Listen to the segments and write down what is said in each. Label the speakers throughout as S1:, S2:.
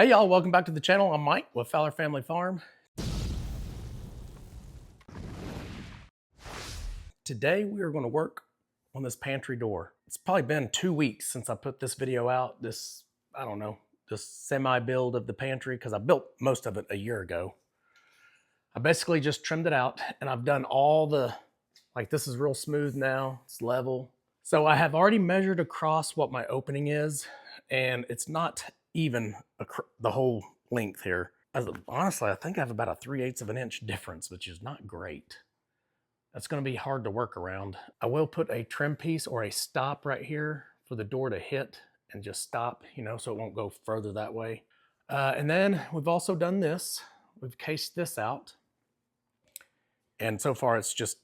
S1: Hey y'all, welcome back to the channel. I'm Mike with Fowler Family Farm. Today we are going to work on this pantry door. It's probably been 2 weeks since I put this video out, this semi-build of the pantry, because I built most of it a year ago. I basically just trimmed it out and I've done all the, this is real smooth now, it's level. So I have already measured across what my opening is, and it's not even the whole length here. Honestly, I think I have about a 3/8 of an inch difference, which is not great. That's going to be hard to work around. I will put a trim piece or a stop right here for the door to hit and just stop, so it won't go further that way. And then we've also done this. We've cased this out. And so far it's just,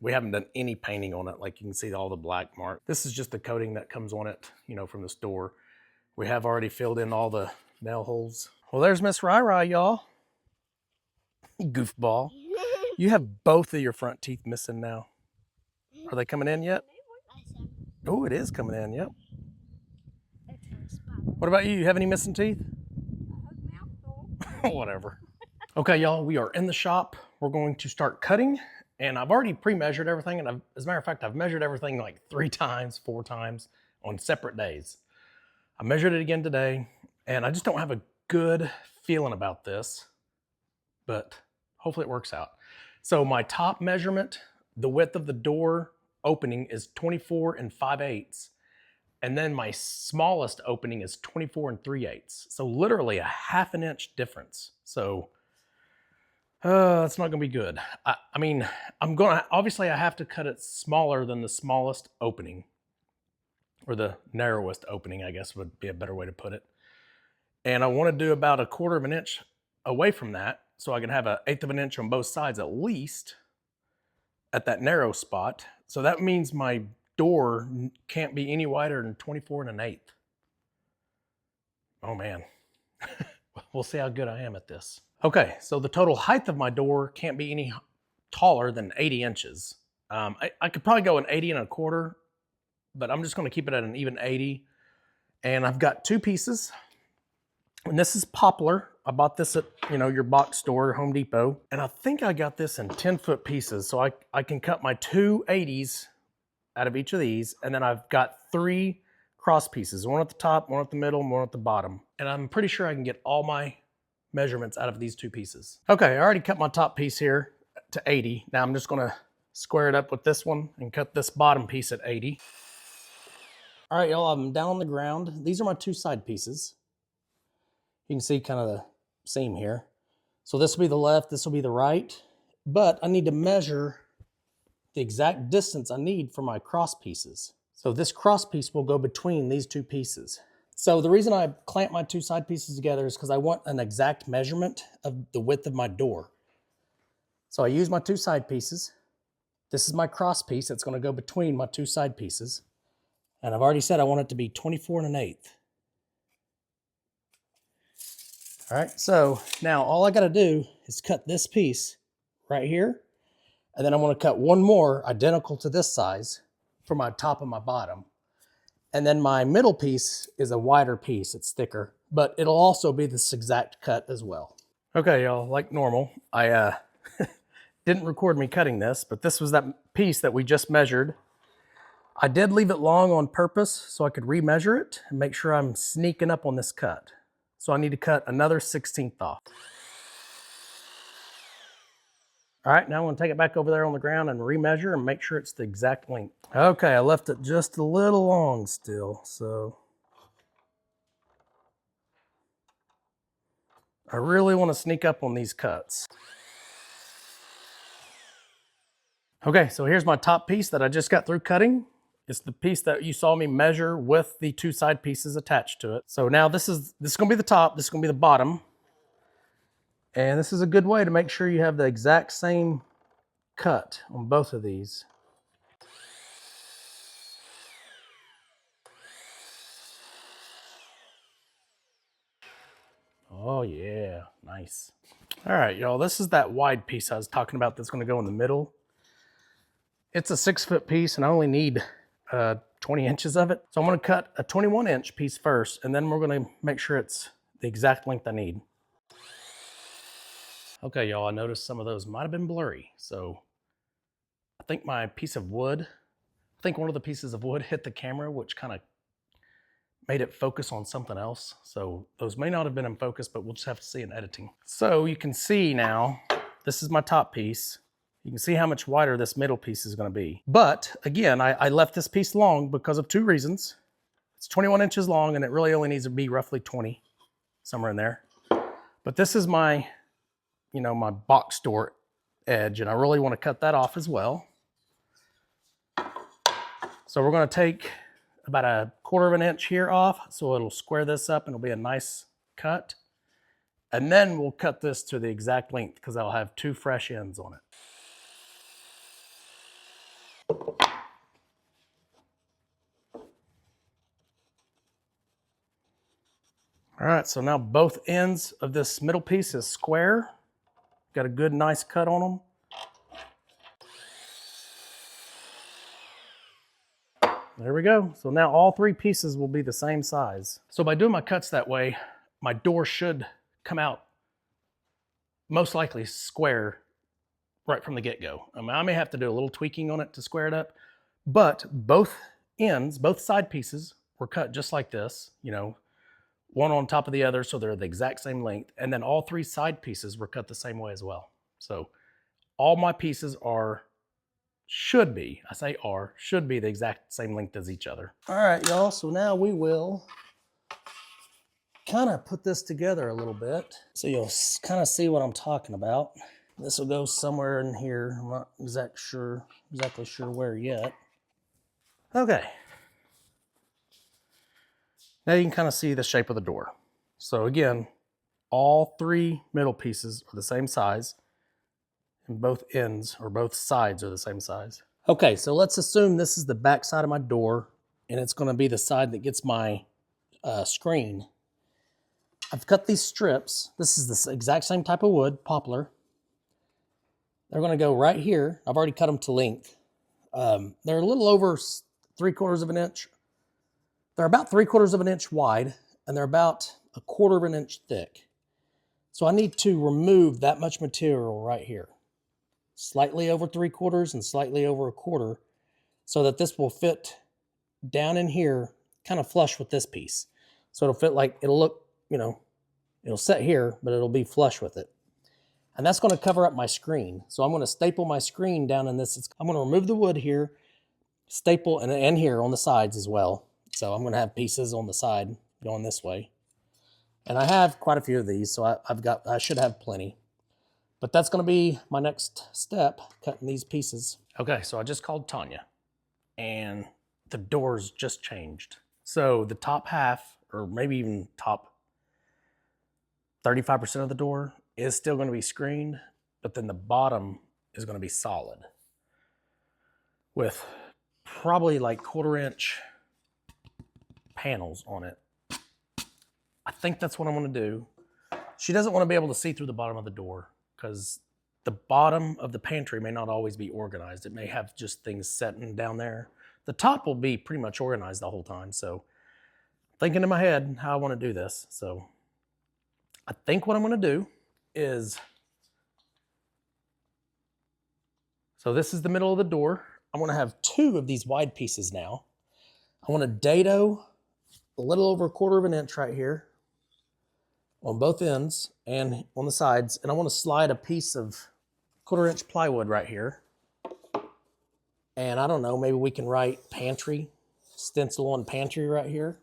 S1: we haven't done any painting on it. Like you can see all the black mark. This is just the coating that comes on it, from the store. We have already filled in all the nail holes. Well, there's Miss Rai, y'all. Goofball. You have both of your front teeth missing now. Are they coming in yet? Oh, it is coming in, yep. What about you? You have any missing teeth? Whatever. Okay, y'all, we are in the shop. We're going to start cutting, and I've already pre-measured everything, and as a matter of fact, I've measured everything like 3 times, 4 times on separate days. I measured it again today, and I just don't have a good feeling about this, but hopefully it works out. So my top measurement, the width of the door opening is 24 5/8, and then my smallest opening is 24 3/8. So literally a 1/2 inch difference. So it's not gonna be good. I mean, obviously I have to cut it smaller than the smallest opening, or the narrowest opening, I guess would be a better way to put it. And I want to do about 1/4 of an inch away from that, so I can have 1/8 of an inch on both sides at least at that narrow spot. So that means my door can't be any wider than 24 1/8. Oh man, we'll see how good I am at this. Okay, so the total height of my door can't be any taller than 80 inches. I could probably go an 80 1/4, but I'm just going to keep it at an even 80. And I've got 2 pieces. And this is poplar. I bought this at, your box store, Home Depot. And I think I got this in 10-foot pieces. So I can cut my 2 80s out of each of these. And then I've got 3 cross pieces, one at the top, one at the middle, and one at the bottom. And I'm pretty sure I can get all my measurements out of these 2 pieces. Okay, I already cut my top piece here to 80. Now I'm just gonna square it up with this one and cut this bottom piece at 80. All right, y'all, I'm down on the ground. These are my 2 side pieces. You can see kind of the seam here. So this will be the left, this will be the right, but I need to measure the exact distance I need for my cross pieces. So this cross piece will go between these 2 pieces. So the reason I clamp my 2 side pieces together is because I want an exact measurement of the width of my door. So I use my 2 side pieces. This is my cross piece that's going to go between my 2 side pieces. And I've already said I want it to be 24 1/8. All right, so now all I got to do is cut this piece right here. And then I'm going to cut one more identical to this size for my top and my bottom. And then my middle piece is a wider piece, it's thicker, but it'll also be this exact cut as well. Okay, y'all, like normal, I didn't record me cutting this, but this was that piece that we just measured. I did leave it long on purpose so I could remeasure it and make sure I'm sneaking up on this cut. So I need to cut another 1/16 off. All right, now I'm gonna take it back over there on the ground and remeasure and make sure it's the exact length. Okay, I left it just a little long still, so. I really wanna sneak up on these cuts. Okay, so here's my top piece that I just got through cutting. It's the piece that you saw me measure with the 2 side pieces attached to it. So now this is gonna be the top, this is gonna be the bottom. And this is a good way to make sure you have the exact same cut on both of these. Oh yeah, nice. All right, y'all, this is that wide piece I was talking about that's gonna go in the middle. It's a 6-foot piece and I only need 20 inches of it. So I'm gonna cut a 21-inch piece first, and then we're gonna make sure it's the exact length I need. Okay, y'all, I noticed some of those might have been blurry. So I think my piece of wood, I think one of the pieces of wood hit the camera, which kind of made it focus on something else. So those may not have been in focus, but we'll just have to see in editing. So you can see now, this is my top piece. You can see how much wider this middle piece is gonna be. But again, I left this piece long because of two reasons. It's 21 inches long and it really only needs to be roughly 20, somewhere in there. But this is my, you know, my box door edge, and I really want to cut that off as well. So we're going to take about 1/4 inch here off, so it'll square this up and it'll be a nice cut. And then we'll cut this to the exact length because I'll have 2 fresh ends on it. All right, so now both ends of this middle piece is square. Got a good, nice cut on them. There we go. So now all 3 pieces will be the same size. So by doing my cuts that way, my door should come out most likely square right from the get-go. I mean, I may have to do a little tweaking on it to square it up, but both ends, both side pieces were cut just like this, you know, one on top of the other, so they're the exact same length. And then all 3 side pieces were cut the same way as well. So all my pieces should be the exact same length as each other. All right, y'all, so now we will kind of put this together a little bit so you'll kind of see what I'm talking about. This will go somewhere in here. I'm not exactly sure where yet. Okay. Now you can kind of see the shape of the door. So again, all 3 middle pieces are the same size, and both ends or both sides are the same size. Okay, so let's assume this is the back side of my door, and it's going to be the side that gets my screen. I've cut these strips. This is the exact same type of wood, poplar. They're going to go right here. I've already cut them to length. They're a little over 3/4 inch. They're about 3/4 inch wide, and they're about 1/4 inch thick. So I need to remove that much material right here. Slightly over 3/4 and slightly over 1/4, so that this will fit down in here, kind of flush with this piece. So it'll fit like, it'll look, you know, it'll set here, but it'll be flush with it. And that's going to cover up my screen. So I'm going to staple my screen down in this. I'm going to remove the wood here, staple, and here on the sides as well. So I'm going to have pieces on the side going this way. And I have quite a few of these, so I should have plenty. But that's going to be my next step, cutting these pieces. Okay, so I just called Tanya, and the doors just changed. So the top half, or maybe even top 35% of the door is still going to be screened, but then the bottom is going to be solid with probably like 1/4 inch panels on it. I think that's what I'm going to do. She doesn't want to be able to see through the bottom of the door because the bottom of the pantry may not always be organized. It may have just things sitting down there. The top will be pretty much organized the whole time. So thinking in my head how I want to do this. So I think what I'm going to do is, so this is the middle of the door. I'm going to have 2 of these wide pieces now. I want to dado a little over 1/4 inch right here on both ends and on the sides. And I want to slide a piece of 1/4 inch plywood right here. And I don't know, maybe we can write Pantry, stencil on Pantry right here.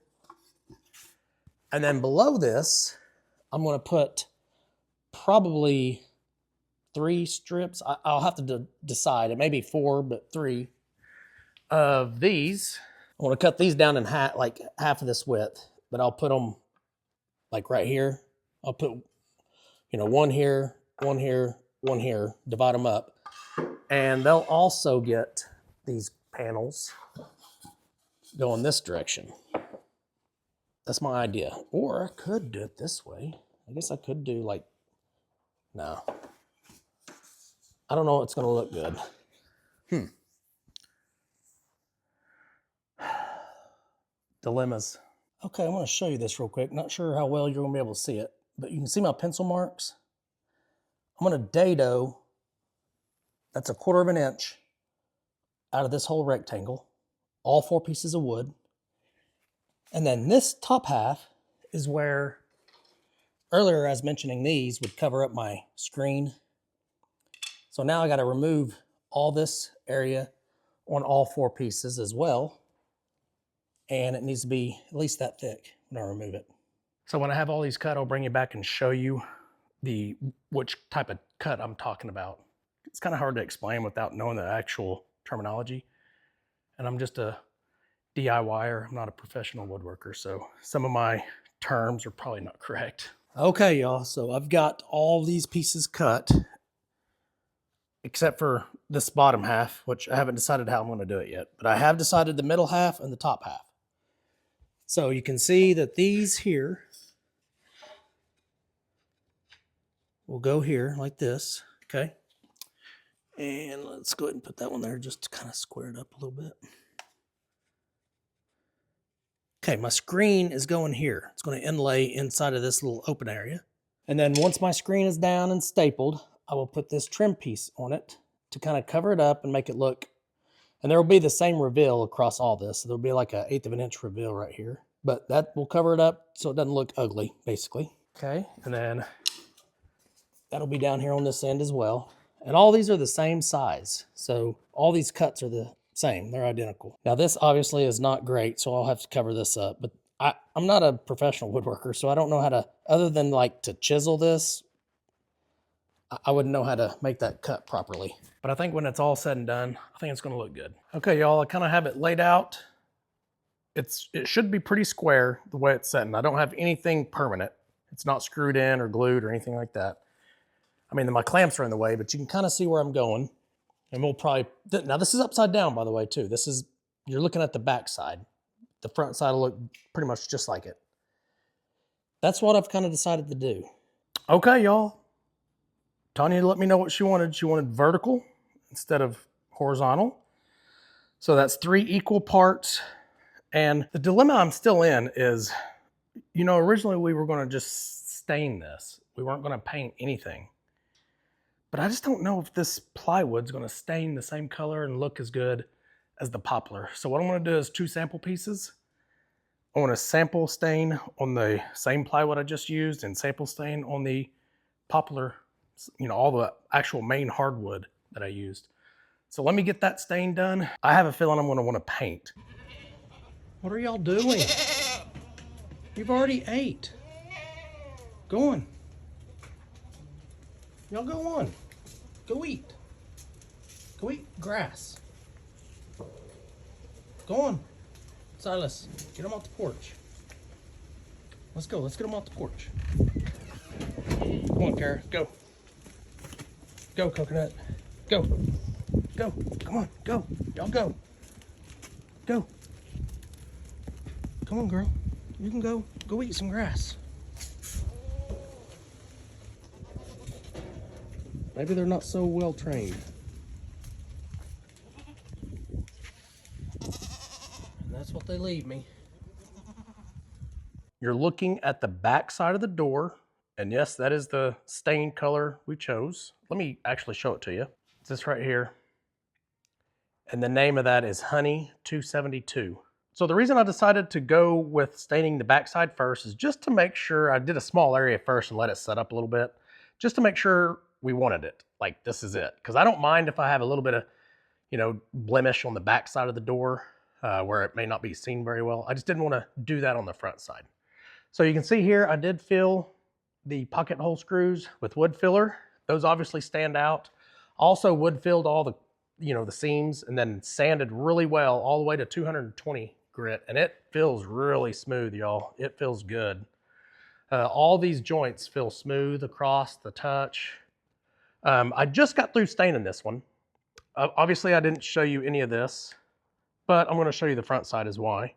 S1: And then below this, I'm going to put probably 3 strips. I'll have to decide. It may be 4, but 3 of these. I want to cut these down in half, like half of this width, but I'll put them like right here. I'll put, you know, 1 here, 1 here, 1 here, divide them up. And they'll also get these panels going this direction. That's my idea. Or I could do it this way. I guess I could do like, no. I don't know if it's going to look good. Dilemmas. Okay, I'm going to show you this real quick. Not sure how well you're going to be able to see it, but you can see my pencil marks. I'm going to dado, that's 1/4 of an inch out of this whole rectangle, all 4 pieces of wood. And then this top half is where earlier I was mentioning these would cover up my screen. So now I got to remove all this area on all 4 pieces as well. And it needs to be at least that thick when I remove it. So when I have all these cut, I'll bring you back and show you which type of cut I'm talking about. It's kind of hard to explain without knowing the actual terminology. And I'm just a DIYer. I'm not a professional woodworker, so some of my terms are probably not correct. Okay, y'all, so I've got all these pieces cut, except for this bottom half, which I haven't decided how I'm going to do it yet. But I have decided the middle half and the top half. So you can see that these here will go here like this, okay? And let's go ahead and put that one there just to kind of square it up a little bit. Okay, my screen is going here. It's going to inlay inside of this little open area. And then once my screen is down and stapled, I will put this trim piece on it to kind of cover it up and make it look, and there will be the same reveal across all this. So there'll be like 1/8 of an inch reveal right here, but that will cover it up so it doesn't look ugly, basically. Okay, and then that'll be down here on this end as well. And all these are the same size. So all these cuts are the same, they're identical. Now this obviously is not great, so I'll have to cover this up, but I'm not a professional woodworker, so I don't know how to, other than like to chisel this, I wouldn't know how to make that cut properly. But I think when it's all said and done, I think it's gonna look good. Okay, y'all, I kind of have it laid out. It should be pretty square the way it's set, and I don't have anything permanent. It's not screwed in or glued or anything like that. I mean, my clamps are in the way, but you can kind of see where I'm going. And we'll probably, now this is upside down, by the way, too. This is, you're looking at the back side. The front side will look pretty much just like it. That's what I've kind of decided to do. Okay, y'all. Tanya let me know what she wanted. She wanted vertical instead of horizontal. So that's 3 equal parts. And the dilemma I'm still in is, you know, originally we were going to just stain this. We weren't going to paint anything. But I just don't know if this plywood's going to stain the same color and look as good as the poplar. So what I'm going to do is 2 sample pieces. I want to sample stain on the same plywood I just used and sample stain on the poplar, you know, all the actual main hardwood that I used. So let me get that stain done. I have a feeling I'm going to want to paint. What are y'all doing? You've already ate. Go on. Y'all go on. Go eat. Go eat grass. Go on. Silas, get him off the porch. Let's go. Let's get him off the porch. Come on, Kara. Go. Go, Coconut. Go. Go. Come on. Go. Y'all go. Go. Come on, girl. You can go. Go eat some grass. Maybe they're not so well trained. And that's what they leave me. You're looking at the back side of the door. And yes, that is the stain color we chose. Let me actually show it to you. It's this right here. And the name of that is Honey 272. So the reason I decided to go with staining the backside first is just to make sure, I did a small area first and let it set up a little bit, just to make sure we wanted it. Like, this is it. Because I don't mind if I have a little bit of, you know, blemish on the back side of the door where it may not be seen very well. I just didn't want to do that on the front side. So you can see here, I did fill the pocket hole screws with wood filler. Those obviously stand out. Also wood filled all the, you know, the seams and then sanded really well all the way to 220 grit. And it feels really smooth, y'all. It feels good. All these joints feel smooth across the touch. I just got through staining this one. Obviously, I didn't show you any of this, but I'm going to show you the front side as why.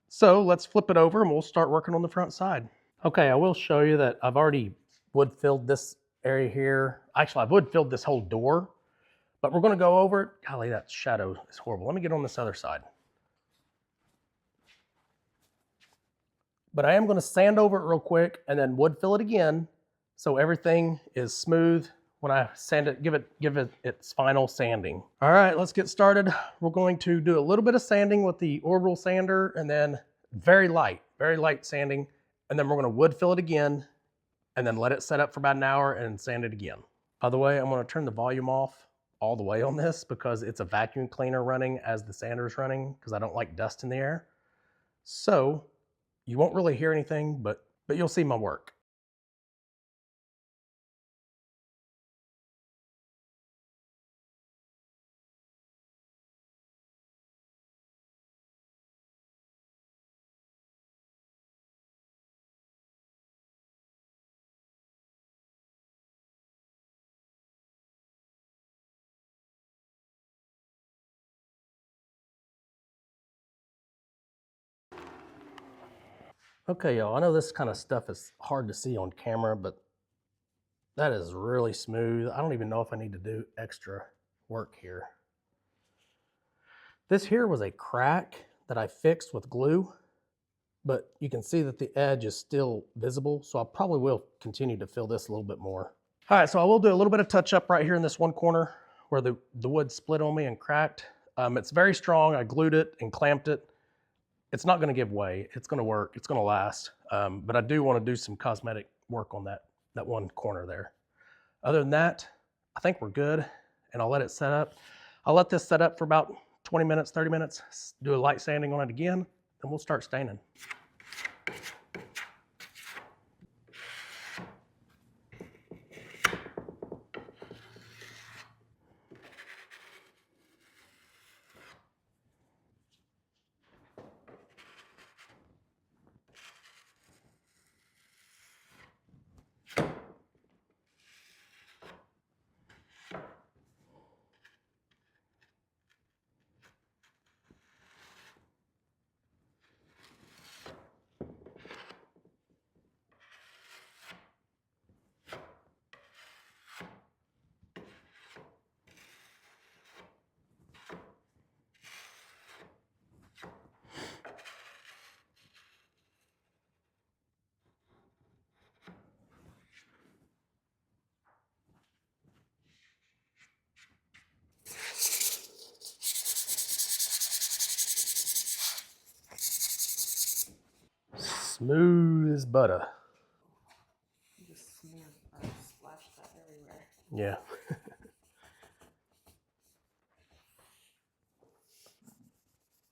S1: So let's flip it over and we'll start working on the front side. Okay, I will show you that I've already wood filled this area here. Actually, I've wood filled this whole door, but we're going to go over it. Golly, that shadow is horrible. Let me get on this other side. But I am going to sand over it real quick and then wood fill it again so everything is smooth when I sand it, give it its final sanding. All right, let's get started. We're going to do a little bit of sanding with the orbital sander and then very light sanding. And then we're going to wood fill it again and then let it set up for about an hour and sand it again. By the way, I'm going to turn the volume off all the way on this because it's a vacuum cleaner running as the sander is running because I don't like dust in the air. So you won't really hear anything, but you'll see my work. Okay, y'all, I know this kind of stuff is hard to see on camera, but that is really smooth. I don't even know if I need to do extra work here. This here was a crack that I fixed with glue, but you can see that the edge is still visible, so I probably will continue to fill this a little bit more. All right, so I will do a little bit of touch up right here in this one corner where the wood split on me and cracked. It's very strong. I glued it and clamped it. It's not going to give way. It's going to work. It's going to last. But I do want to do some cosmetic work on that one corner there. Other than that, I think we're good, and I'll let it set up. I'll let this set up for about 20 minutes, 30 minutes, do a light sanding on it again, then we'll start staining. Smooth as butter.
S2: You just smeared or splashed that everywhere.
S1: Yeah.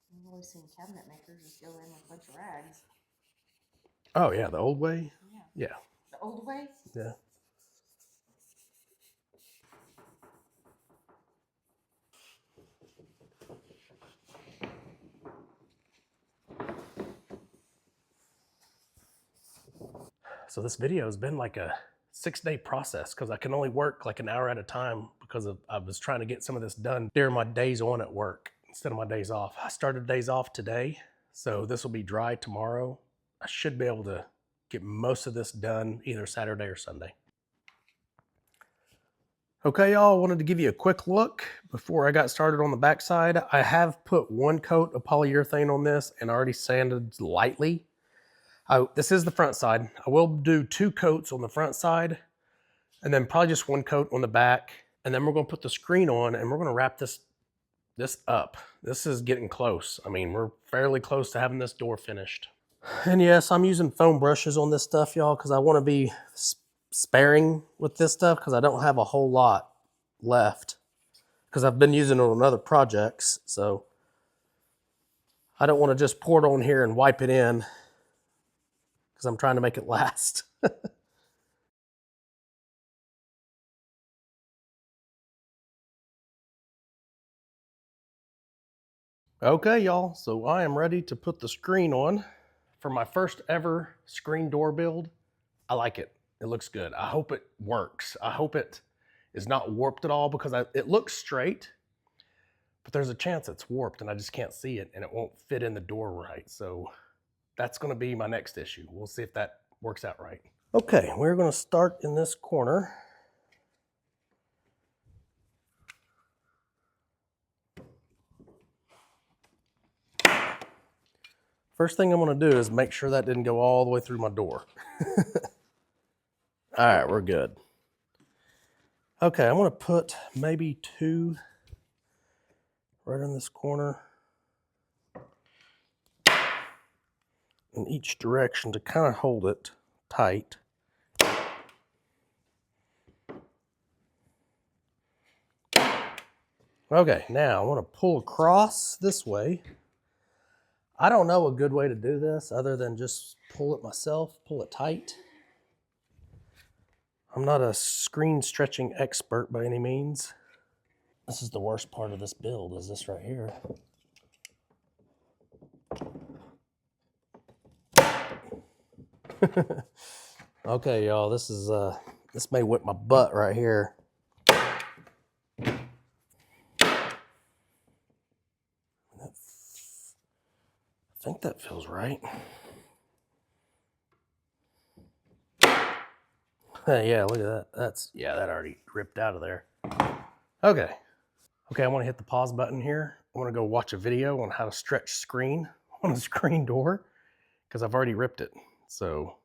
S2: I've always seen cabinet makers just go in with a bunch of rags.
S1: Oh yeah, the old way?
S2: Yeah.
S1: Yeah.
S2: The old way?
S1: Yeah. So this video has been like a 6-day process because I can only work like an hour at a time because I was trying to get some of this done during my days on at work instead of my days off. I started days off today, so this will be dry tomorrow. I should be able to get most of this done either Saturday or Sunday. Okay, y'all, wanted to give you a quick look before I got started on the backside. I have put one coat of polyurethane on this and already sanded lightly. This is the front side. I will do 2 coats on the front side and then probably just 1 coat on the back. And then we're gonna put the screen on and we're gonna wrap this up. This is getting close. I mean, we're fairly close to having this door finished. And yes, I'm using foam brushes on this stuff, y'all, because I want to be sparing with this stuff because I don't have a whole lot left because I've been using it on other projects. So I don't want to just pour it on here and wipe it in because I'm trying to make it last. Okay, y'all, so I am ready to put the screen on. For my first ever screen door build, I like it. It looks good. I hope it works. I hope it is not warped at all because it looks straight, but there's a chance it's warped and I just can't see it and it won't fit in the door right. So that's gonna be my next issue. We'll see if that works out right. Okay, we're gonna start in this corner. First thing I'm gonna do is make sure that didn't go all the way through my door. All right, we're good. Okay, I'm gonna put maybe 2 right in this corner in each direction to kind of hold it tight. Okay, now I want to pull across this way. I don't know a good way to do this other than just pull it myself, pull it tight. I'm not a screen stretching expert by any means. This is the worst part of this build, is this right here. Okay, y'all, this may whip my butt right here. I think that feels right. Yeah, look at that. That already ripped out of there. Okay. Okay, I want to hit the pause button here. I want to go watch a video on how to stretch screen on a screen door because I've already ripped it. So,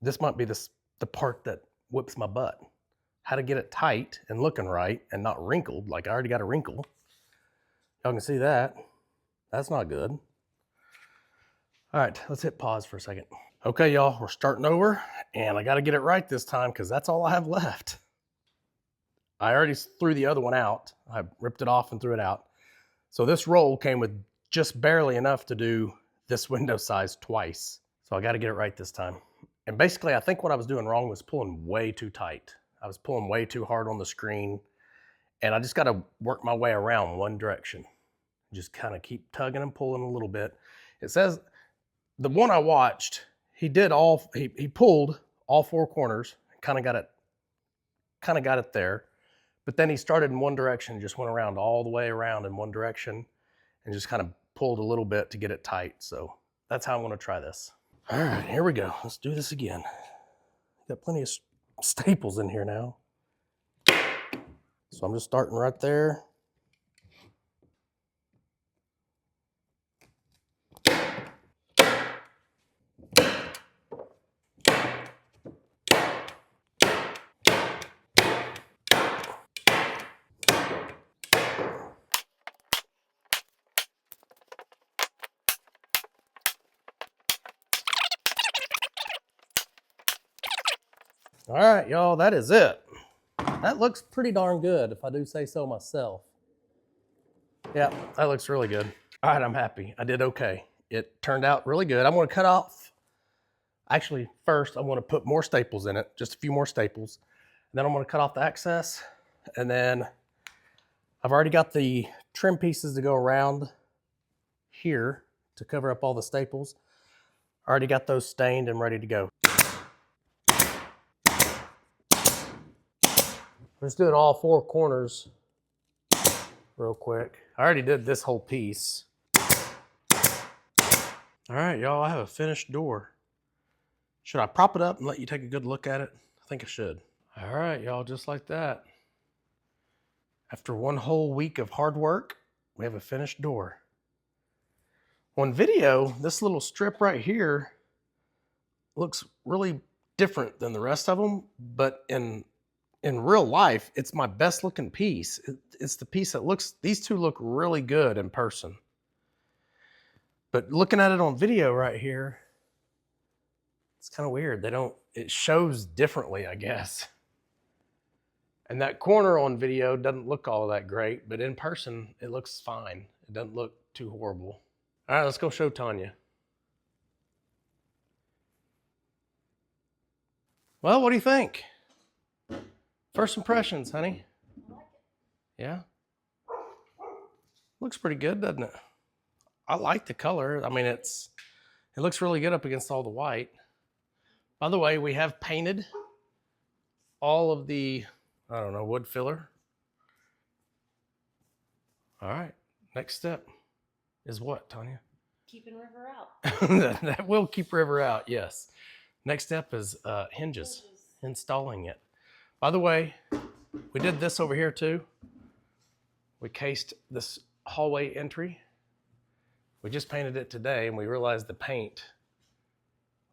S1: this might be the part that whips my butt. How to get it tight and looking right and not wrinkled, like I already got a wrinkle. Y'all can see that. That's not good. All right, let's hit pause for a second. Okay, y'all, we're starting over, and I got to get it right this time because that's all I have left. I already threw the other one out. I ripped it off and threw it out. So this roll came with just barely enough to do this window size twice. So I got to get it right this time. And basically, I think what I was doing wrong was pulling way too tight. I was pulling way too hard on the screen, and I just got to work my way around one direction. Just kind of keep tugging and pulling a little bit. It says the one I watched, he pulled all 4 corners, kind of got it there. But then he started in one direction, just went around all the way around in one direction and just kind of pulled a little bit to get it tight. So that's how I'm gonna try this. All right, here we go. Let's do this again. Got plenty of staples in here now. So I'm just starting right there. All right, y'all, that is it. That looks pretty darn good, if I do say so myself. Yeah, that looks really good. All right, I'm happy. I did okay. It turned out really good. I'm gonna cut off. Actually, first, I want to put more staples in it, just a few more staples. And then I'm going to cut off the excess. And then I've already got the trim pieces to go around here to cover up all the staples. I already got those stained and ready to go. I'm just doing all 4 corners real quick. I already did this whole piece. All right, y'all, I have a finished door. Should I prop it up and let you take a good look at it? I think I should. All right, y'all, just like that. After 1 whole week of hard work, we have a finished door. On video, this little strip right here looks really different than the rest of them, but in real life, it's my best looking piece. It's the piece that these 2 look really good in person. But looking at it on video right here, it's kind of weird. It shows differently, I guess. And that corner on video doesn't look all that great, but in person, it looks fine. It doesn't look too horrible. All right, let's go show Tanya. Well, what do you think? First impressions, honey?
S2: I like it.
S1: Yeah? Looks pretty good, doesn't it? I like the color. I mean, it looks really good up against all the white. By the way, we have painted all of the, I don't know, wood filler. All right, next step is what, Tanya?
S2: Keeping River out.
S1: That will keep River out, yes. Next step is hinges, installing it. By the way, we did this over here too. We cased this hallway entry We just painted it today and we realized the paint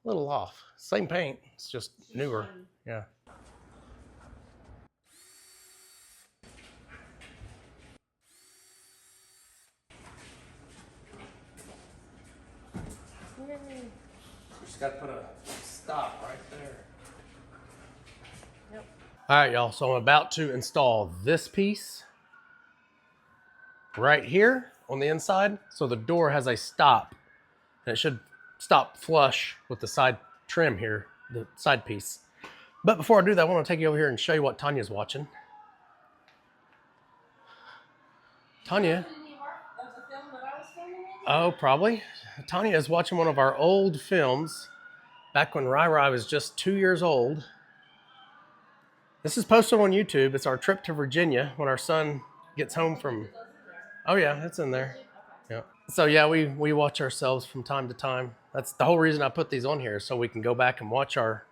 S1: a little off. Same paint, it's just newer. Yeah. Just got to put a stop right there.
S2: Yep.
S1: All right, y'all. So I'm about to install this piece right here on the inside. So the door has a stop, and it should stop flush with the side trim here, the side piece. But before I do that, I want to take you over here and show you what Tanya's watching. Tanya. Oh, probably. Tanya is watching one of our old films back when Rai was just 2 years old. This is posted on YouTube. It's our trip to Virginia when our son gets home from... Oh yeah, it's in there. Yeah. So yeah, we watch ourselves from time to time. That's the whole reason I put these on here, so we can go back and watch our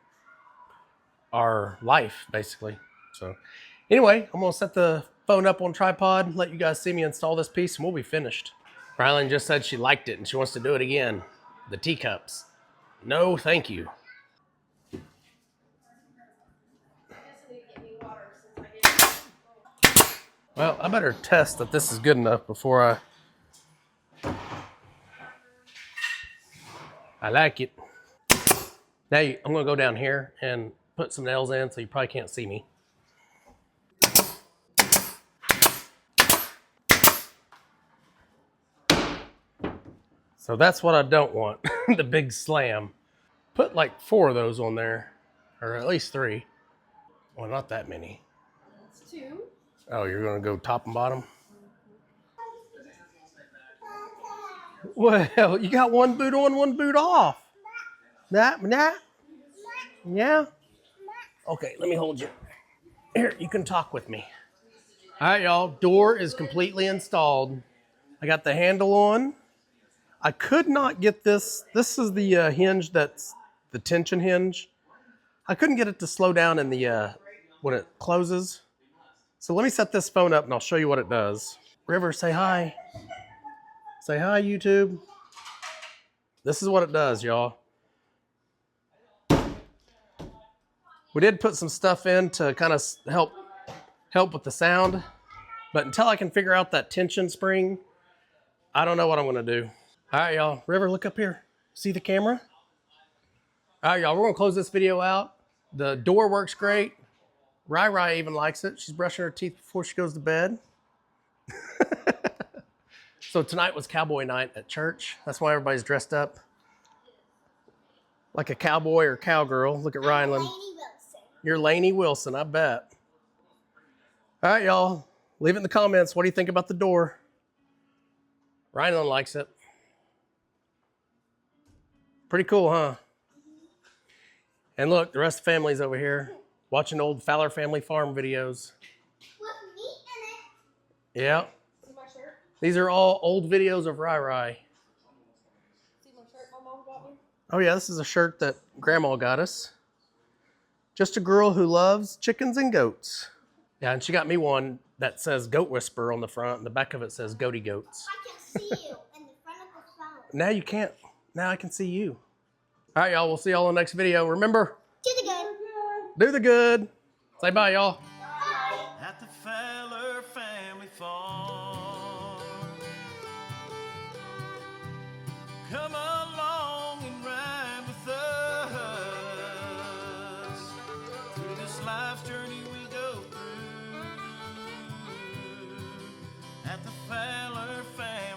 S1: life, basically. So anyway, I'm gonna set the phone up on tripod, let you guys see me install this piece, and we'll be finished. Rylan just said she liked it and she wants to do it again. The teacups. No, thank you. Well, I better test that this is good enough before I like it. Now I'm gonna go down here and put some nails in so you probably can't see me. So that's what I don't want, the big slam. Put like 4 of those on there, or at least 3. Well, not that many.
S2: That's 2.
S1: Oh, you're gonna go top and bottom? Well, you got one boot on, one boot off. Nah. Yeah? Okay, let me hold you. Here, you can talk with me. All right, y'all, door is completely installed. I got the handle on. I could not get this. This is the hinge that's the tension hinge. I couldn't get it to slow down in the when it closes. So let me set this phone up and I'll show you what it does. River, say hi. Say hi, YouTube. This is what it does, y'all. We did put some stuff in to kind of help with the sound, but until I can figure out that tension spring, I don't know what I'm gonna do. All right, y'all. River, look up here. See the camera? All right, y'all, we're gonna close this video out. The door works great. Rai even likes it. She's brushing her teeth before she goes to bed. So tonight was cowboy night at church. That's why everybody's dressed up like a cowboy or cowgirl. Look at Rylan. You're Lainey Wilson, I bet. All right, y'all. Leave it in the comments. What do you think about the door? Rylan likes it. Pretty cool, huh? And look, the rest of the family's over here watching old Fowler family farm videos.
S2: With meat in it.
S1: Yeah.
S2: See my shirt?
S1: These are all old videos of Rai.
S2: See my shirt my mom got me?
S1: Oh yeah, this is a shirt that Grandma got us. Just a girl who loves chickens and goats. Yeah, and she got me one that says Goat Whisperer on the front, and the back of it says Goaty Goats.
S2: I can see you in the front of the phone.
S1: Now you can't. Now I can see you. All right, y'all. We'll see y'all in the next video. Remember,
S2: Do the good.
S1: do the good. Say bye, y'all.
S3: At the Fowler family farm. Come along and ride with us through this life's journey we go through. At the Fowler family.